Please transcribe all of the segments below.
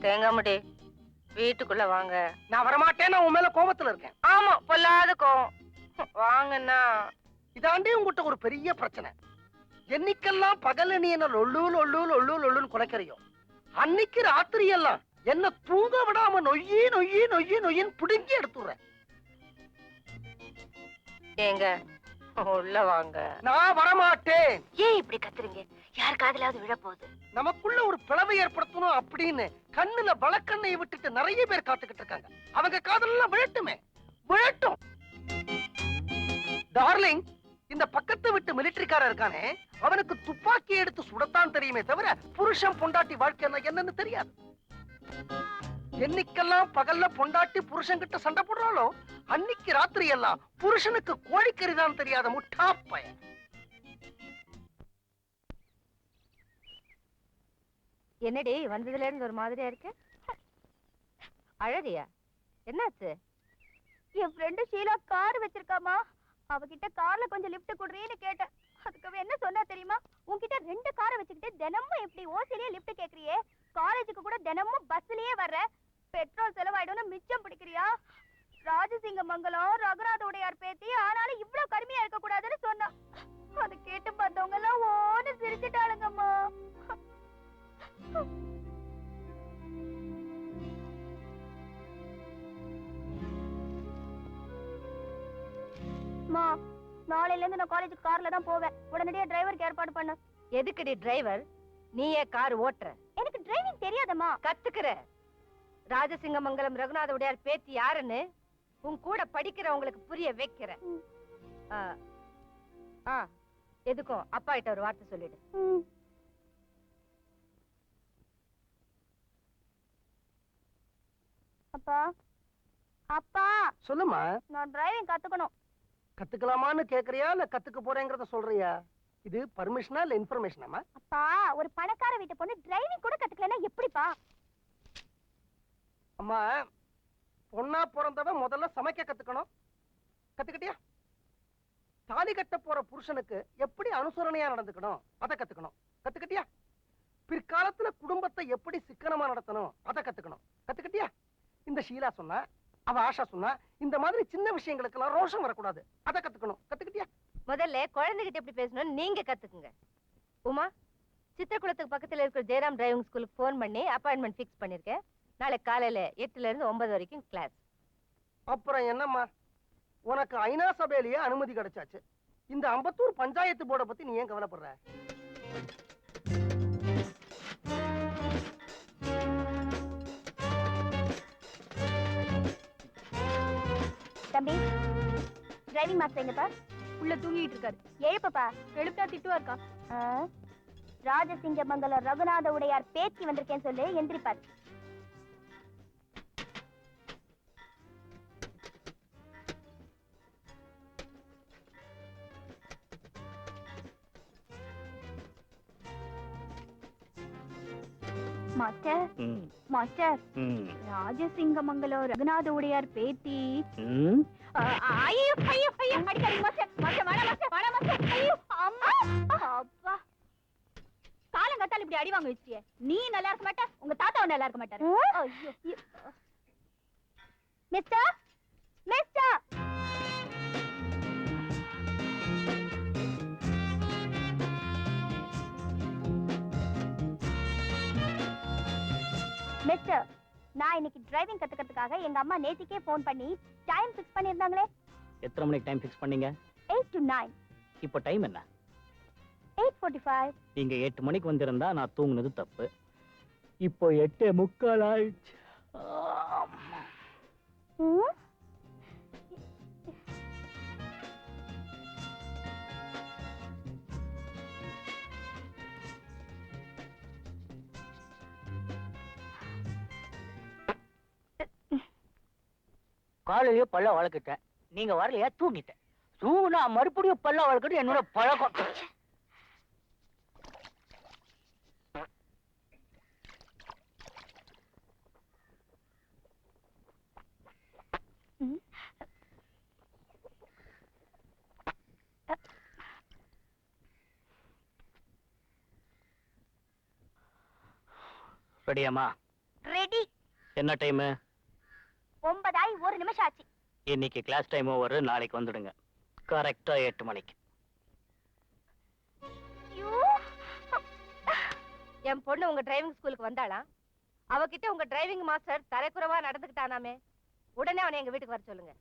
தேங்காமடி வீட்டுக்குள்ள வாங்க. நான் வரமாட்டேன்னு உன் மேல கோபத்துல இருக்கேன். ஆமா, பொல்லாத கோவம். வாங்கண்ணா. இதாண்டே உங்ககிட்ட ஒரு பெரிய பிரச்சனை. என்னைக்கெல்லாம் பகல நீ என்ன லொல்லு லொல்லு லொல்லு லொல்லுன்னு குலைக்கிறியோ அன்னைக்கு ராத்திரி எல்லாம் என்ன தூங்க விடாம நொய்யி நொய்யி நொய்யி நொய்யின்னு புடுங்கி எடுத்துறேன். ஏங்க உள்ள வாங்க. நான் வரமாட்டேன். ஏன் இப்படி கத்துறீங்க? யார் காதலாவது விழ போகுது? நமக்குள்ள ஒரு பிளவை ஏற்படுத்தணும் அப்படின்னு கண்ணுல வழக்கண்ணையை விட்டுட்டு நிறைய பேர் காத்துக்கிட்டு இருக்காங்க. அவங்க காதலாம் விழட்டுமே, விழட்டும். டார்லிங், இந்த பக்கத்து விட்டு மிலிட்டரிக்காரர் இருக்கானே, அவனுக்கு துப்பாக்கி எடுத்து சுடத்தான் தெரியுமே தவிர புருஷன் பொண்டாட்டி வாழ்க்கை என்னன்னு தெரியாது. என்னைக்கெல்லாம் பகல்ல பொண்டாட்டி புருஷன் கிட்ட சண்டை போடுறாளோ அன்னைக்கு ராத்திரி எல்லாம் புருஷனுக்கு கோழிக்கறிதான் தெரியாத முட்டா பையன். என்னடி வந்ததுல இருந்து ஒரு மாதிரியா இருக்கு? அழறியா? என்னாச்சு? என் ஃப்ரெண்டு ஷீலா கார் வச்சிருக்காமா, அவகிட்ட கார்ல கொஞ்சம் லிஃப்ட் குடுறீன்னு கேட்டேன். அதுக்கு அவ என்ன சொன்னா தெரியுமா? உன்கிட்ட 2 காரை வச்சுக்கிட்டு தினமும் இப்படி ஓசிலேயே லிஃப்ட் கேக்குறியே, காலேஜுக்கு கூட தினமும் பஸ்லயே வர்ற, பெட்ரோல் செலவாயிடும்னு மிச்சம் பிடிக்கிறியா? ராஜசிங்கமங்கலம் ரகுநாத உடையார் பேத்தி, ஆனாலும் இவ்வளவு கடுமையா இருக்க கூடாதுன்னு சொன்னா. அதை கேட்டு பார்த்தவங்க எல்லாம் ஓன்னு சிரிச்சுட்டாளுங்கம்மா. நாளையில இருந்து நான் காலேஜுக்கு கார்ல தான் போவேன். உடனடியா டிரைவருக்கு ஏற்பாடு பண்ணு. எதுக்குடி டிரைவர்? நீயே கார் ஓட்டுற? எனக்கு டிரைவிங் தெரியாதம்மா. கத்துக்கிற. ராஜசிங்கமங்கலம் ரகுநாத உடையார் பேத்தி யாருன்னு உன் கூட படிக்கிறவங்களுக்கு புரிய வைக்கிற. எதுக்கும் அப்பா கிட்ட ஒரு வார்த்தை சொல்லிடு. அப்பா, அப்பா. சொல்லுமா. நான் டிரைவிங் கத்துக்கணும். கத்துக்கலாமான்னு கேக்குறியா இல்ல கத்துக்க போறேங்கறத சொல்றியா? இது பர்மிஷனா இல்ல இன்ஃபர்மேஷனாமா? அப்பா, ஒரு பணக்கார வீட்டு பொண்ணு டிரைவிங் கூட கத்துக்கலனா எப்படிப்பா? அம்மா, பொண்ணா பிறந்தவ முதல்ல சமைக்க கத்துக்கணும். கத்துக்கிட்டியா? தாலி கட்ட போற புருஷனுக்கு எப்படி அனுசரணையா நடந்துக்கணும் அத கத்துக்கணும். கத்துக்கிட்டியா? பிற்காலத்துல குடும்பத்தை எப்படி சிக்கனமா நடத்தணும் அத கத்துக்கணும். கத்துக்கிட்டியா? இந்த ஷீலா சொன்னா, அவ ஆஷா சொன்னா, இந்த மாதிரி சின்ன விஷயங்களுக்கு எல்லாம் ரோஷம் வரக்கூடாது. அத கத்துக்கணும். கத்துக்கிட்டியா? முதல்ல குழந்தைகிட்ட எப்படி பேசணும் நீங்க கத்துக்குங்க. உமா, சித்திரகுளத்துக்கு பக்கத்துல இருக்கிற ஜெயராம் டிரைவிங் ஸ்கூலுக்கு போன் பண்ணி அப்பாயின்மெண்ட் ஃபிக்ஸ் பண்ணிருக்கேன். நாளை காலையில 8ல இருந்து 9 வரைக்கும் கிளாஸ். அப்புறம் என்னம்மா, உனக்கு ஐநா சபையிலேயே அனுமதி கிடைச்சாச்சு. இந்த அம்பத்தூர் பஞ்சாயத்து போர்டை பத்தி நீ ஏன் கவலைப்படுற? தம்பி, டிரைவிங் மாஸ்டர் எங்கப்பா? உள்ள தூங்கிட்டு இருக்காரு. எழுப்பப்பா. எழுப்பா திட்டுவா இருக்கா? ராஜசிங்கமங்கலம் ரகுநாத உடையார் பேத்தி வந்திருக்கேன்னு சொல்லு, எந்திரிப்பாரு. மாஸ்டர், மாஸ்டர், ராஜசிங்கமங்கலம் ரகுநாத உடையார் பேத்தி. ஐயோ ஐயோ ஐயோ, அடிக்காதீங்க மாஸ்டர். மாஸ்டர் வேணாம் மாஸ்டர், வேணாம் மாஸ்டர். ஐயோ அம்மா, அப்பா. காலங்கத்தால இப்படி அடி வாங்க வச்சியே. நீ நல்லா இருக்க மாட்ட, உங்க தாத்தாவும் நல்லா இருக்க மாட்டாரு. ஐயோ மிஸ்டர், மிஸ்டர். மிஸ்டர், நான் இன்னைக்கு டிரைவிங் கத்துக்கிறதுக்காக எங்க அம்மா நேத்திக்கே போன் பண்ணி டைம் ஃபிக்ஸ் பண்ணிருந்தாங்களே. எத்தனை மணிக்கு டைம் ஃபிக்ஸ் பண்ணீங்க? 8 to 9. இப்போ டைம் என்ன? 8:45. நீங்க 8 மணிக்கு வந்திருந்தா நான் தூங்குனது தப்பு. இப்போ 8:45 ஆயிடுச்சு. காலையிலேயே பல்ல வளர்க்கிட்டேன், நீங்க வரலையா? தூங்கிட்டேன். தூங்குனா மறுபடியும் பல்ல வளர்க்கிட்டு என்னோட பழக்கம். ரெடியாமா? ரெடி. என்ன டைம்? 9 ஆகி 1 நிமிஷம் ஆச்சு. இன்னைக்கு கிளாஸ் டைம் ஓவர், நாளைக்கு வந்துடுங்க கரெக்டா 8 மணிக்கு. ஐயோ. என் பொண்ணு உங்க டிரைவிங் ஸ்கூலுக்கு வந்தாளா? அவகிட்ட உங்க டிரைவிங் மாஸ்டர் தரைக்குறவா நடந்துக்கிட்டானாமே, உடனே அவனை எங்க வீட்டுக்கு வர சொல்லுங்க.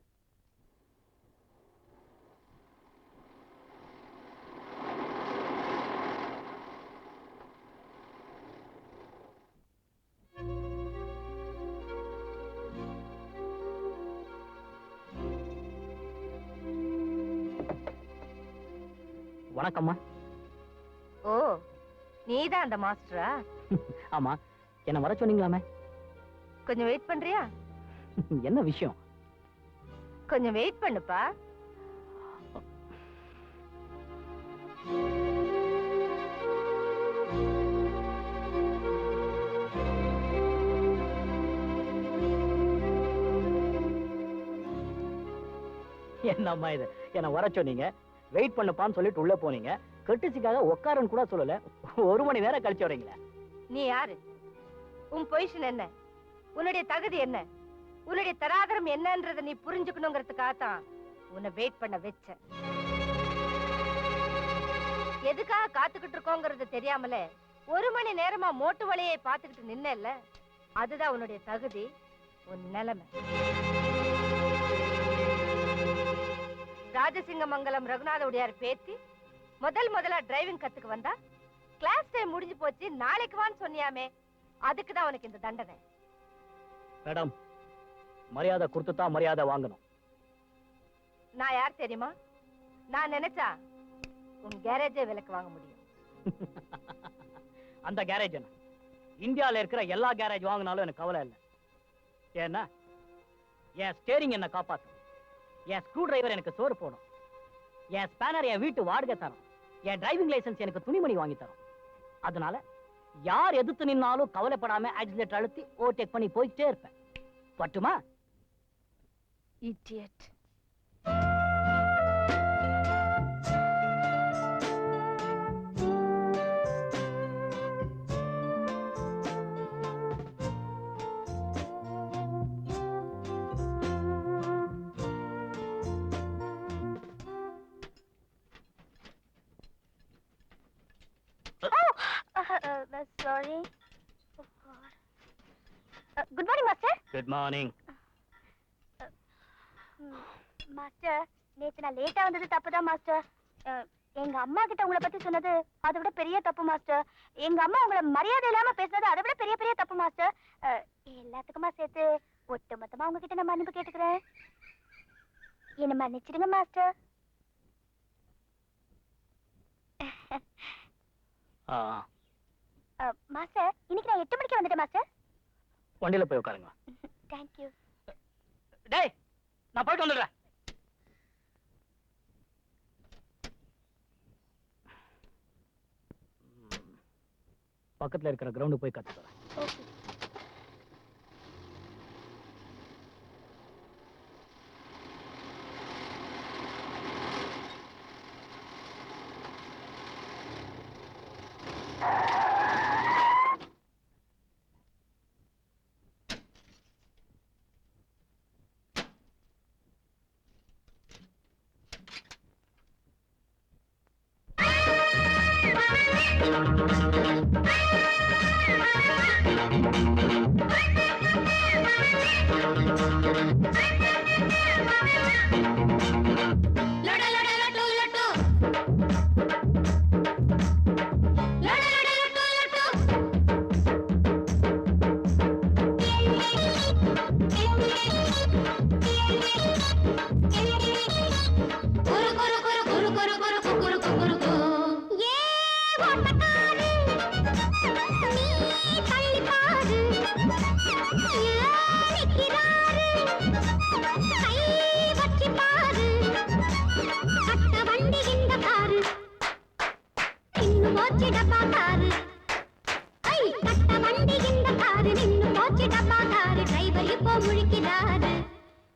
வணக்கம்மா. ஓ, நீதான் அந்த மாஸ்டரா? ஆமா, என்ன வர சொன்னீங்களாமே? கொஞ்சம் வெயிட் பண்றியா? என்ன விஷயம்? கொஞ்சம் வெயிட் பண்ணுப்பா. என்னம்மா இது? என்ன வர சொன்னீங்க, வெயிட் பண்ணப்பான்னு சொல்லிட்டு உள்ள போனீங்க, கட்டிச்சுக்காக உட்காரன்னு கூட சொல்லல, 1 மணி நேரம் கழிச்சு வரீங்களா? நீ யாரு? உன் பொசிஷன் என்ன? உன்னுடைய தகுதி என்ன? உன்னுடைய தராதரம் என்னன்றத நீ புரிஞ்சுக்கணுங்கிறதுக்காகத்தான் உன்னை வெயிட் பண்ண வச்ச. எதுக்காக காத்துக்கிட்டு இருக்கோங்கிறது தெரியாமலே 1 மணி நேரமா மோட்டு வழியை பார்த்துக்கிட்டு நின்னல்ல, அதுதான் உன்னுடைய தகுதி, உன் நிலைமை. ராஜசிங்கமங்கலம் ரகுநாத உடையார் பேத்தி முதலா டிரைவிங் கத்துக்கு வந்தா, கிளாஸ் டைம் முடிஞ்சு போச்சு, நாளைக்கு வான்னு சொன்னியாமே, அதுக்குதான் உனக்கு இந்த தண்டனை. மேடம், மரியாதை கொடுத்துதான் மரியாதை வாங்கணும். நான் யார் தெரியுமா? நான் நினைச்சா உன் கேரேஜே விலைக்கு வாங்க முடியும். அந்த கேரேஜ் என்ன? இந்தியால இருக்கிற எல்லா கேரேஜ் வாங்கினாலும் எனக்கு கவலை இல்லை. ஏன்னா என் ஸ்டேரிங் என்ன காப்பாத்தும், என் ஸ்க்ரூ டிரைவர் எனக்கு சோறு போடும், என் ஸ்பேனர் என் வீட்டு வாடகை தரும், என் டிரைவிங் லைசன்ஸ் எனக்கு துணிமணி வாங்கி தரும். அதனால யார் எதிர்த்து நின்னாலும் கவலைப்படாம ஆக்சிலேட்டர் அழுத்தி ஓவர்டேக் பண்ணி போயிட்டே இருப்பேன். பட்டுமா? Idiot. Sorry. Good morning, Master. Good morning. Master, நேத்து நான் லேட்டா வந்தது தப்புதான் மாஸ்டர். எங்க அம்மா கிட்ட உங்களை பத்தி சொன்னது அதை விட பெரிய தப்பு மாஸ்டர். எங்க அம்மா உங்களை மரியாதை இல்லாம பேசுனது அதை விட பெரிய பெரிய தப்பு மாஸ்டர். எல்லாத்துக்குமா சேர்த்து ஒட்டு மொத்தமா உங்ககிட்ட நான் மன்னிப்பு கேட்டுக்கிறேன். என்ன மன்னிச்சிடுங்க மாஸ்டர். மாஸ்டர், இன்னைக்கு நான் 8 மணிக்கு வந்துட்டேன் மாஸ்டர். வண்டியில போய் உட்காருங்க. தேங்க்யூ. டேய், நான் போயிட்டு வந்துடுறேன். பக்கத்துல இருக்கிற கிரவுண்டு போய் கத்துக்கிறேன். ஓகே.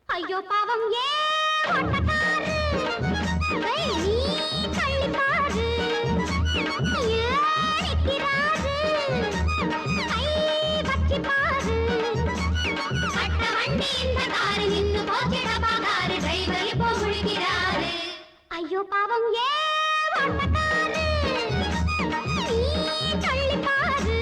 ஐயோ பாவம், ஏ ஓட்டக்காரு, நீ தள்ளி பாரு, நிற்கிறாரு, கை வச்சி பாரு. ஐயோ பாவம் ஏ ஓட்டக்காரு நீ தள்ளி பாரு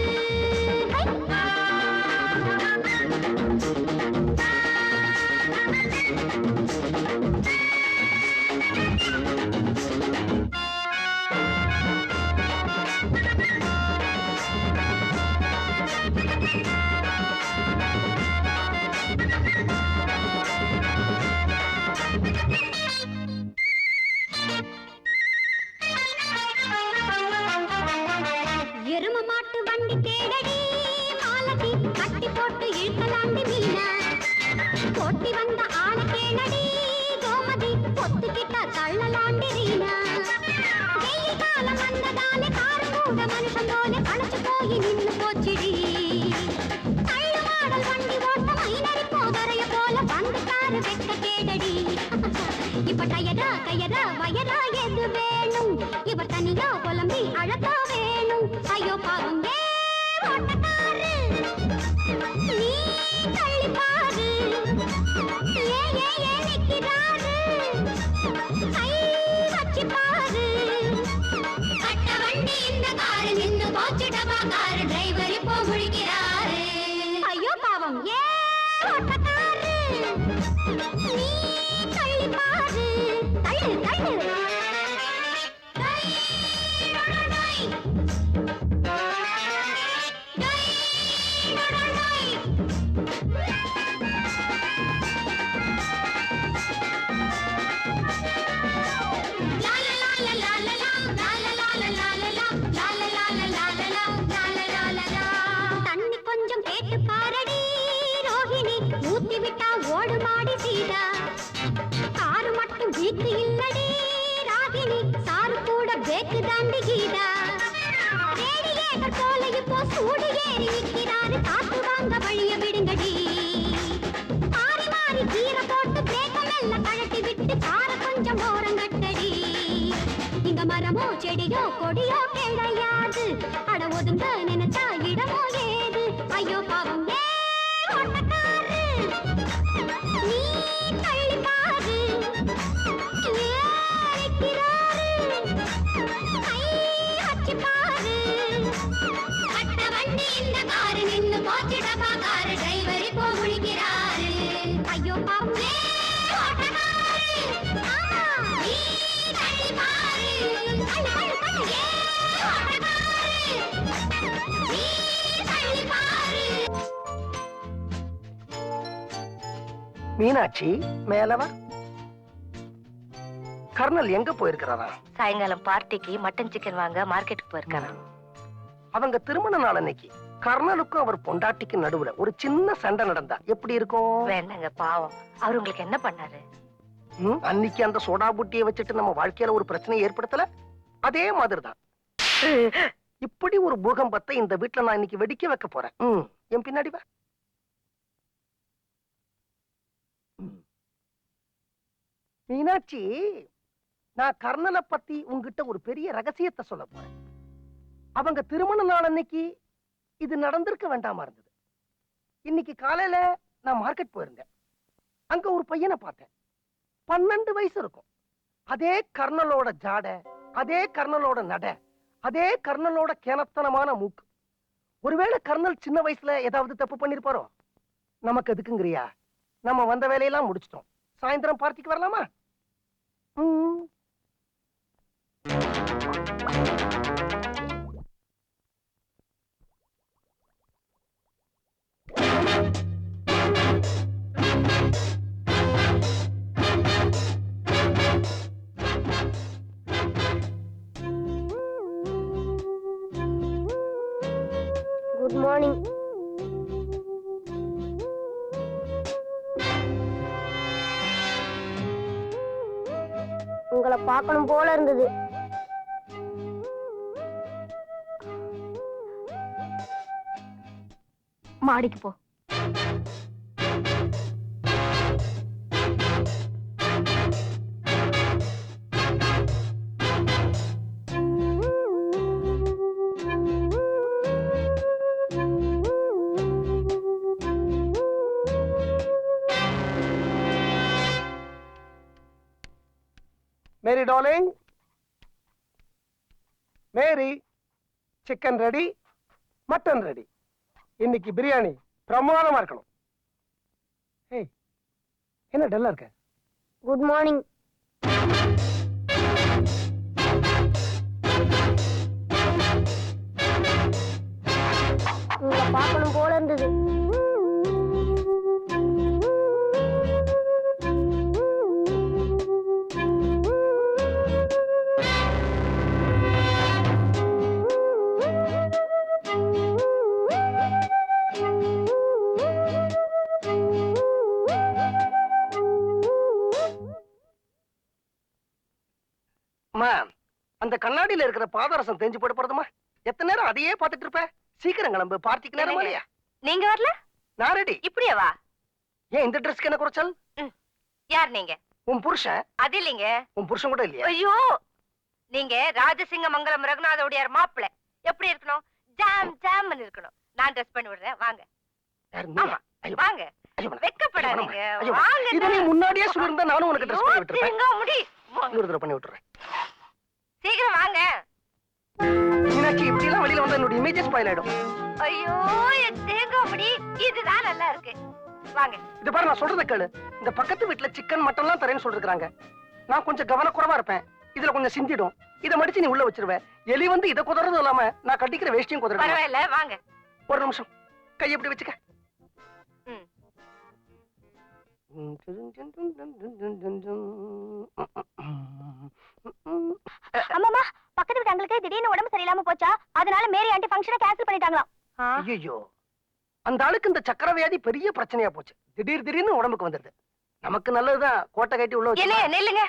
எரும மாட்டு வண்டி தேடடி மாலதி கட்டி போட்டு இழுக்கலாண்டி மீனா போட்டி வந்த ஆள கேளடி கோமதி பொத்துக்கிட்ட தள்ளலாண்டி ரீனா வெயில் காலம் வந்ததாலே காரு கூட மனுஷன் போல களைச்சு போய் நின்னு போச்சிடி தள்ளு மாடல் வண்டி ஓட்ட மைனரி போதரைய போல வந்து காரு வெட்ட கேடடி இப்ப டயரா கயரா வயரா எது வேணும் இவர் தனியா புலம்பி அழகா வேணும் ஐயோ பாவம் ஏ ஓட்டக்காரு நீ தள்ளி பாரு ஏ ஏ ஏ நிக்கிறாரு கை வச்சு பாரு கட்ட வண்டி இந்த காரு நின்னு போச்சுடமா காரு டிரைவர் இப்போ முழிக்கிறாரு ஐயோ பாவம் ஏ ஓட்டக்காரு நீ தள்ளி பாரு தள்ளு தள்ளு தண்ணி கொஞ்சம் கேட்டு பாரடி ரோஹிணி ஊத்தி விட்டா ஓடு மாடி சீதா காரு மட்டும் வீட்டு இல்லடி ராகினி சாரு கூட பேக்கு தாண்டி கீதா ரேடியேட்டர் போல இப்போ சூடு ஏறி நிற்கிறாரு காத்து வாங்க வழிய விடுங்கடி மாறி மாறி கீரை போட்டு பிரேக்கம் எல்லாம் கழட்டி விட்டு கார கொஞ்சம் ஓரங்கட்டடி இங்க மரமோ செடியோ கொடியோ கிடையாது அட ஒதுங்க நினைச்சா இடமோ ஏது ஐயோ பாவம் ஏ ஓட்டக்காரு நீ தள்ளி பாரு கை வச்சு பாரு கட்ட வண்டி இந்த காரு நின்னு போச்சிடமா காரு டிரைவர் இப்போ முழிக்கிறாரு ஐயோ பாவம் ஏ ஓட்டக்காரு நீ தள்ளி பாரு தள்ளு தள்ளு தள்ளு ஏ ஓட்டக்காரு நீ தள்ளி பாரு மீனாட்சி மேலவா கர்னல் எங்க போயிருக்கிறாரா? சாயங்காலம் பார்ட்டிக்கு மட்டன் சிக்கன் வாங்க மார்க்கெட்டுக்கு போயிருக்காங்க. அவங்க திருமண நாள் அன்னைக்கு கர்னலுக்கும் அவர் பொண்டாட்டிக்கு நடுவுல ஒரு சின்ன சண்டை நடந்தா எப்படி இருக்கும்? வேண்டாங்க பாவம், அவர் உங்களுக்கு என்ன பண்ணாரு? அன்னைக்கு அந்த சோடா புட்டியை வச்சுட்டு நம்ம வாழ்க்கையில ஒரு பிரச்சனையை ஏற்படுத்தல, அதே மாதிரிதான் இப்படி ஒரு பூகம்பத்தை இந்த வீட்டுல நான் இன்னைக்கு வெடிக்க வைக்க போறேன். என் பின்னாடி வா. மீனாட்சி, நான் கர்னலை பத்தி உங்ககிட்ட ஒரு பெரிய ரகசியத்தை சொல்ல போறேன். அவங்க திருமண நாள் அன்னைக்கு இது நடந்திருக்க வேண்டாமா இருந்தது. இன்னைக்கு காலையில நான் மார்க்கெட் போயிருந்தேன். அங்க ஒரு பையனை பார்த்தேன். 12 வயசு இருக்கும். அதே கர்னலோட ஜாட, அதே கர்னலோட நட, அதே கர்னலோட கேனத்தனமான மூக்கு. ஒருவேளை கர்னல் சின்ன வயசுல ஏதாவது தப்பு பண்ணிருப்பாரோ? நமக்கு எதுக்குங்கிறியா? நம்ம வந்த வேலையெல்லாம் முடிச்சிட்டோம். சாயந்தரம் பார்ட்டிக்கு வரலாமா? Good morning. உங்களை பார்க்கணும் போல இருந்தது. மாடிக்கு போ. மேரி மேரி டார்லிங், மேரி, சிக்கன் ரெடி, மட்டன் ரெடி. இன்னைக்கு பிரியாணி பிரமாதமா இருக்கணும். ஏய், என்ன டல்லா இருக்க? Good morning. உங்களை பார்க்கணும் போல இருந்தது. அம்மா, அந்த கண்ணாடியில இருக்கிற பாதரசம் தெரிஞ்சு போட போறதுமா? எத்தனை நேரம் அதையே பார்த்துட்டு இருப்ப? சீக்கிரம் கிளம்பு, பார்ட்டிக்கு நேரமா இல்லையா? நீங்க வரல? நான் ரெடி. இப்படியே வா. ஏன் இந்த ட்ரெஸ்க்கு என்ன குறைச்சல்? யார் நீங்க? உன் புருஷன். அது இல்லைங்க. உன் புருஷன் கூட இல்லையா? ஐயோ, நீங்க ராஜசிங்க மங்கலம் ரகுநாத உடையார் மாப்பிள. எப்படி இருக்கணும்? ஜாம் ஜாம்னு இருக்கணும். நான் ட்ரெஸ் பண்ணி விடுறேன், வாங்க. யாரு நீயா? ஆமா, ஐயோ, வாங்க. ஐயோ, வேணாம். வெக்கப்படாதீங்க, ஐயோ, வாங்க. இதை நீ முன்னாடியே சொல்லியிருந்தா நானும் உனக்கு ட்ரெஸ் பண்ணி விட்டுருப்பேன். எங்க முடி? இன்னொரு தடவை பண்ணி விட்டுறேன். சீக்கிரம் வாங்க. மீனாட்சி, இப்படி எல்லாம் வெளியில வந்தா என்னோட இமேஜ் ஸ்பாயில் ஆயிடும். ஐயோ, என் தேங்காய் முடி. இதுதான் நல்லா இருக்கு. வாங்க. இது பாரு, நான் சொல்றத கேளு. இந்த பக்கத்து வீட்டுல சிக்கன் மட்டன் எல்லாம் தரேன்னு சொல்லிருக்காங்க. நான் கொஞ்சம் கவனக்குறைவா இருப்பேன். இதுல கொஞ்சம் சிந்திடும். இதை மடிச்சு நீ உள்ள வச்சிருவ. எலி வந்து இதை குதறதும் இல்லாம நான் கட்டிக்கிற வேஷ்டியும் குதறேன். பரவாயில்ல, வாங்க. ஒரு நிமிஷம், கை எப்படி வச்சுக்க. ம். அம்மாமா, பக்கத்து வீட்டு அங்களுக்கு திடீர்னு உடம்பு சரியில்லாம போச்சா, அதனால மேரி ஆண்டி ஃபங்க்ஷனை கேன்சல் பண்ணிட்டாங்களாம். ஐயோ, அந்த ஆளுக்கு இந்த சக்கர வியாதி பெரிய பிரச்சனையா போச்சு. திடீர்னு உடம்புக்கு வந்துடுது. நமக்கு நல்லதுதான் கோட்டை கட்டி உள்ள இல்ல, வச்சு. நில்லுங்க.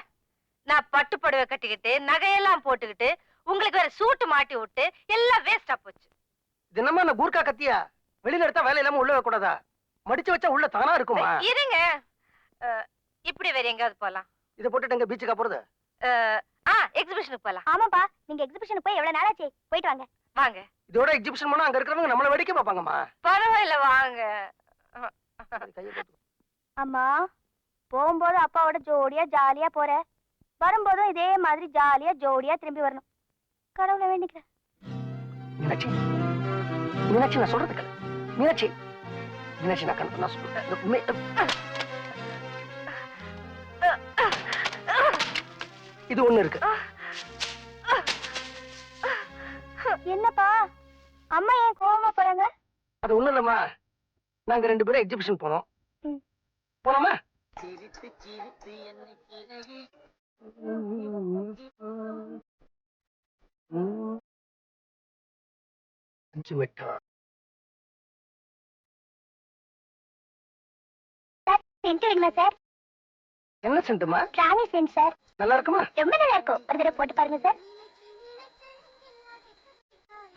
நான் பட்டு புடவை கட்டிக்கிட்டு நகையெல்லாம் போட்டுக்கிட்டு உங்களுக்கு வேற சூட்டு மாட்டி விட்டு எல்லாம் வேஸ்டா போச்சு. தினமா நான் கூர்க்கா கத்தியா வெளியில எடுத்தா வேலை இல்லாம உள்ள வைக்க கூடாதா? மடிச்சு வச்சா உள்ள தானா இருக்குமா? இருங்க, இப்படி வேற எங்காவது போலாம். இதை போட்டுட்டு எங்க பீச்சுக்கா போறது? எக்ஸிபிஷனுக்கு போலாம். ஆமாப்பா, நீங்க எக்ஸிபிஷனுக்கு போய் எவ்வளவு நாளாச்சு? போயிட்டு வாங்க. வாங்க. இதோட எக்ஸிபிஷன் போனா அங்க இருக்கிறவங்க நம்மள வேடிக்கை பார்ப்பாங்கம்மா. பரவாயில்ல, வாங்க. கையை போட்டு. அம்மா, போகும்போது அப்பாவோட ஜோடியா ஜாலியா போற, வரும்போதும் இதே மாதிரி ஜாலியா ஜோடியா திரும்பி வரணும். கடவுளை வேண்டிக்கிறேன். மீனாட்சி, மீனாட்சி, நான் சொல்றது கேளு. மீனாட்சி, மீனாட்சி, நான் கணக்கு நான் சொல்றேன். இது ஒண்ணு இருக்கு. என்னப்பா, அம்மா ஏன் கோவமா போறாங்க? அது ஒண்ணு இல்லம்மா, நாங்க 2 பேரும் எக்ஸிபிஷன் போனோம். போனோமா? சென்ட் வேணுமா சார்? என்ன சென்ட்டுமா? ராணி சென்ட் சார். நல்லா இருக்குமா? ரொம்ப நல்லா இருக்கும், ஒரு தடவை போட்டு பாருங்க சார்.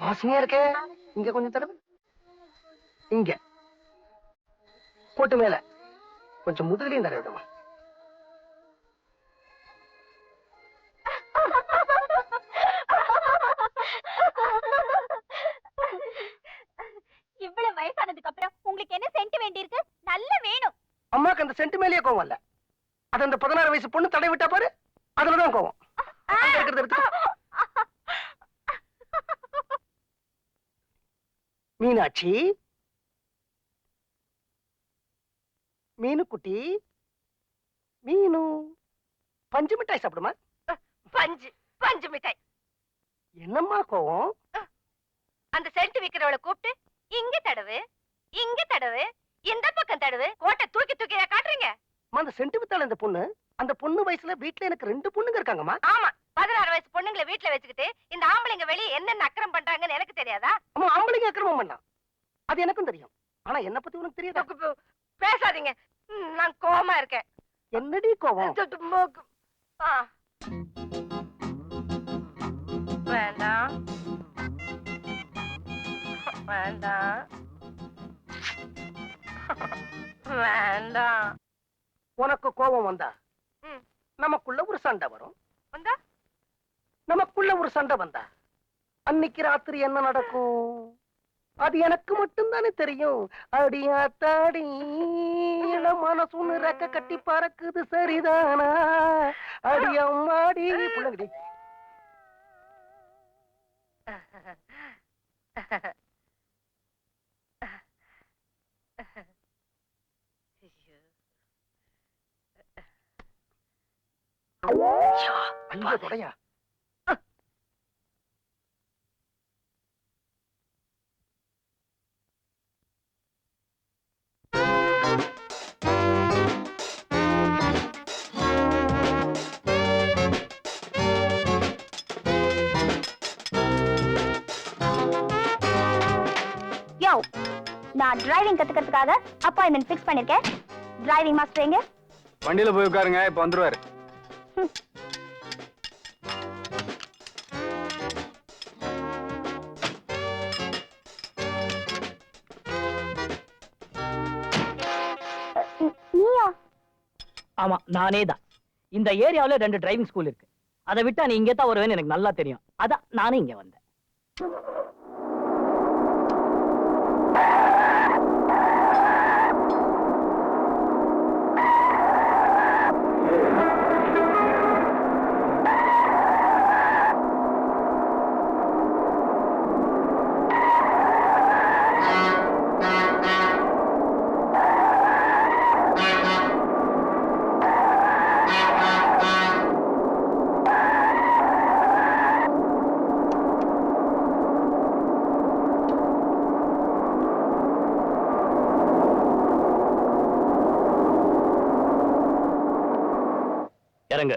வாசனையா இருக்கே. இங்க கொஞ்சம் தடவை, இங்க போட்டு மேல கொஞ்சம் முதுகலையும் தர விடுமா. இவ்வளவு வயசானதுக்கு அப்புறம் உங்களுக்கு என்ன சென்ட் வேண்டியிருக்கு? நல்ல வேணும். அம்மாக்கு அந்த சென்ட் மேலேயே கோவம் இல்ல. அது அந்த 16 வயசு பொண்ணு தடை விட்டா பாரு, அதுலதான் கோவம். அங்க இருக்கிறத எடுத்துக்கோ. மீனாட்சி, மீனு குட்டி, மீனு பஞ்சு மிட்டாய் சாப்பிடுமா? பஞ்சு பஞ்சு மிட்டாய். என்னம்மா கோவம்? அந்த சென்ட் விக்கிறவளை கூப்பிட்டு இங்க தடவு, இங்க தடவு, இந்த பக்கம் தடவு, கோட்டை தூக்கி தூக்கி காட்டுறீங்க. அந்த சென்ட் வித்தாள் இந்த பொண்ணு. அந்த பொண்ணு வயசுல வீட்டுல எனக்கு 2 பொண்ணுங்க இருக்காங்கம்மா. ஆமா, 16 வயசு பொண்ணுங்களை வீட்டுல வச்சுக்கிட்டு இந்த ஆம்பளைங்க வெளியே என்னென்ன அக்கிரம் பண்றாங்கன்னு எனக்கு தெரியாதா? அம்மா, ஆம்பளைங்க அக்கிரமம் பண்ணா அது எனக்கும் தெரியும். ஆனா என்ன பத்தி உனக்கு தெரியாதா? பேசாதீங்க, நான் கோவமா இருக்கேன். என்னடி கோவம்? வேண்டாம் வேண்டாம் வேண்டாம். உனக்கு கோபம் வந்தா ம். நமக்குள்ள ஒரு சண்டை வரும். வந்தா நமக்குள்ள ஒரு சண்டை வந்தா அன்னைக்கு ராத்திரி என்ன நடக்கும்? அது எனக்கு மட்டும்தானே தெரியும். அடியாத்தாடி மனசுன்னு ரெக்க கட்டி பறக்குது சரிதானா? அடியம்மாடி புள்ளங்கடி. அங்க தொடையா? யோ, நான் டிரைவிங் கத்துக்கிறதுக்காக அப்பாயின்மெண்ட் ஃபிக்ஸ் பண்ணிருக்கேன். டிரைவிங் மாஸ்டர் எங்க? வண்டியில போய் உட்காருங்க, இப்ப வந்துருவாரு. நீயா? ஆமா, நானே தான். இந்த ஏரியாவுல 2 டிரைவிங் ஸ்கூல் இருக்கு. அதை விட்டா நீ இங்கே தான் வருவேன்னு எனக்கு நல்லா தெரியும். அதான் நானே இங்க வந்தேன். இறங்க.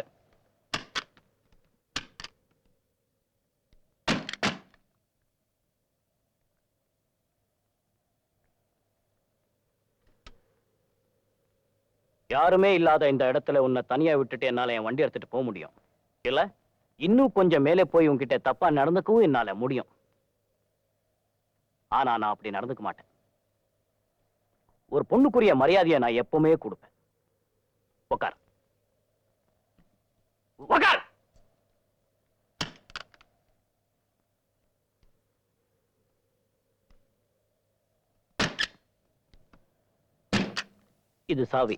யாருமே இல்லாத இந்த இடத்துல உன்னை தனியா விட்டுட்டு என்னால என் வண்டி எடுத்துட்டு போக முடியும் இல்ல? இன்னும் கொஞ்சம் மேலே போய் உன்கிட்ட தப்பா நடந்துக்கவும் என்னால முடியும். ஆனா நான் அப்படி நடந்துக்க மாட்டேன். ஒரு பொண்ணுக்குரிய மரியாதையை நான் எப்பவுமே கொடுப்பேன். உட்கார். உட்கார். இது சாவி.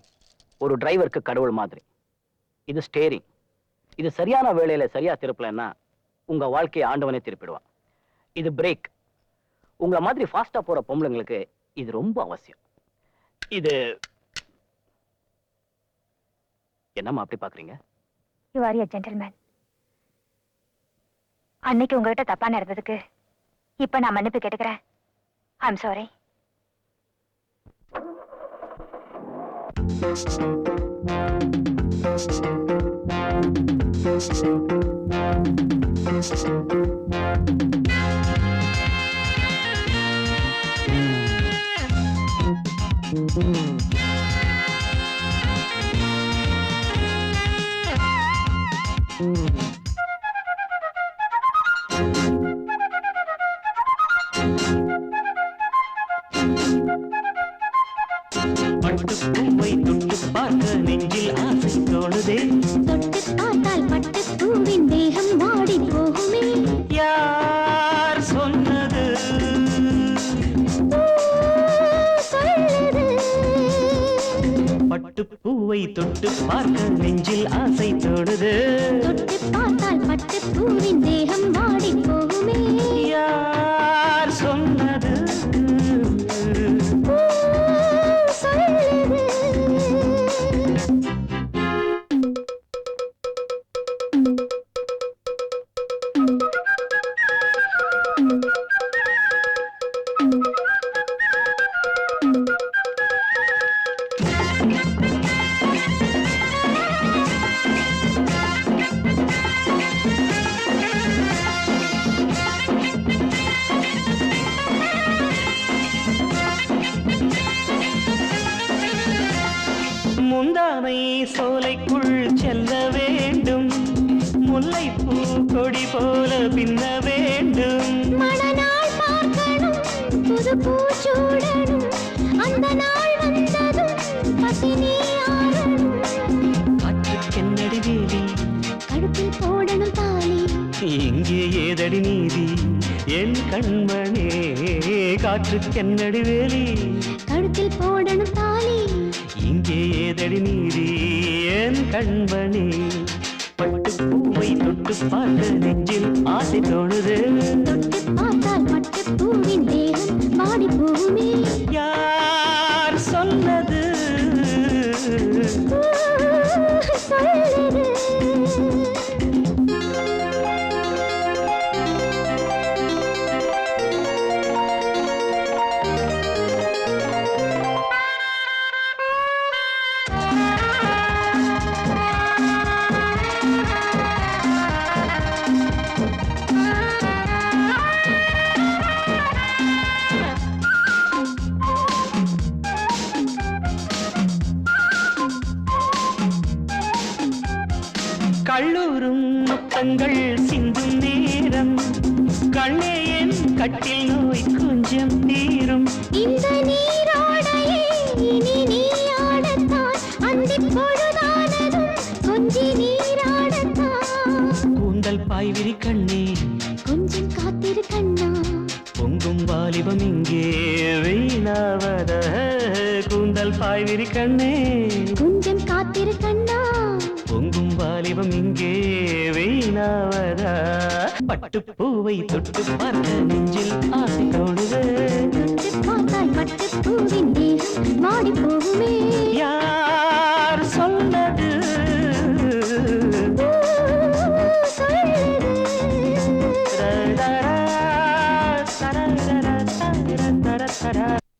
ஒரு டிரைவருக்கு கடவுள் மாதிரி. இது ஸ்டேரிங். இது சரியான வேளையில சரியா திருப்பலன்னா உங்க வாழ்க்கையை ஆண்டவனே திருப்பிடுவான். இது பிரேக். உங்களை மாதிரி ஃபாஸ்டா போற பொம்பளைங்களுக்கு இது ரொம்ப அவசியம். இது என்னம்மா அப்படி பாக்குறீங்க? You are a gentleman. அன்னைக்கு உங்ககிட்ட தப்பா நடந்ததுக்கு இப்ப நான் மன்னிப்பு கேட்டுக்கிறேன். I'm sorry. பட்டுப்பூவை தொட்டு பார்க்க நெஞ்சில் ஆசை தோணுதே. தொட்டு பார்த்தால் பட்டு பூவின் தேகம் வாடி போகுமே. யார் சொன்னது? சொல்லுது. பட்டுப்பூவை தொட்டு பார்க்க நெஞ்சில் ஆசை தோணுது. தொட்டு பார்த்தால் பட்டு பூவின் தேகம் வாடி போகுமே. யார் சொன்னது? சொல்லுது. முந்தானை சோலைக்குள் செல்ல வேண்டும். முல்லைப்பூ கொடி போல பின்ன வேண்டும். மணநாள் பார்க்கணும், புது பூச்சூடணும். அந்த நாள் வந்ததும் பசினி ஆறணும். காற்றுக்கென்னடி வேலி, கழுத்தில் போடணும் தாலி. இங்கே ஏதடி நீதி என் கண்மணே? காற்றுக்கென்னடி வேலி கழுத்தில் போடணும் தாலி இங்கே ஏதடி நீதி என் கண்மணி பட்டு பூவை தொட்டு பார்க்க நெஞ்சில் ஆசை தோணுது தொட்டு பார்த்தால் பட்டு பூவின் தேகம் மாடி போகுமே யார் சொன்னது சொல்லுது கள்ளூரும் முத்தங்கள் சிந்தும் நேரம் கண்ணே என் கட்டில் நோய் கொஞ்சம் தீரும் இந்த நீரோடையே இனி நீராடத்தான் அந்திப் பொழுதானதும் கொஞ்சி நீராடத்தான் கூந்தல் பாய்விரி கண்ணே கொஞ்சம் காத்திரு கண்ணா பொங்கும் வாலிபம் இங்கே வீணாவத கூந்தல் பாய்விரி கண்ணே கொஞ்சம் காத்திரு கண்ணா பொங்கும் வாலிபம் இங்கே வீணாவதா பட்டு பூவை தொட்டு பார்க்க நெஞ்சில் ஆசை தோணுது தொட்டு பார்த்தால் பட்டு பூவின் தேகம் மாடி போகுமே யார்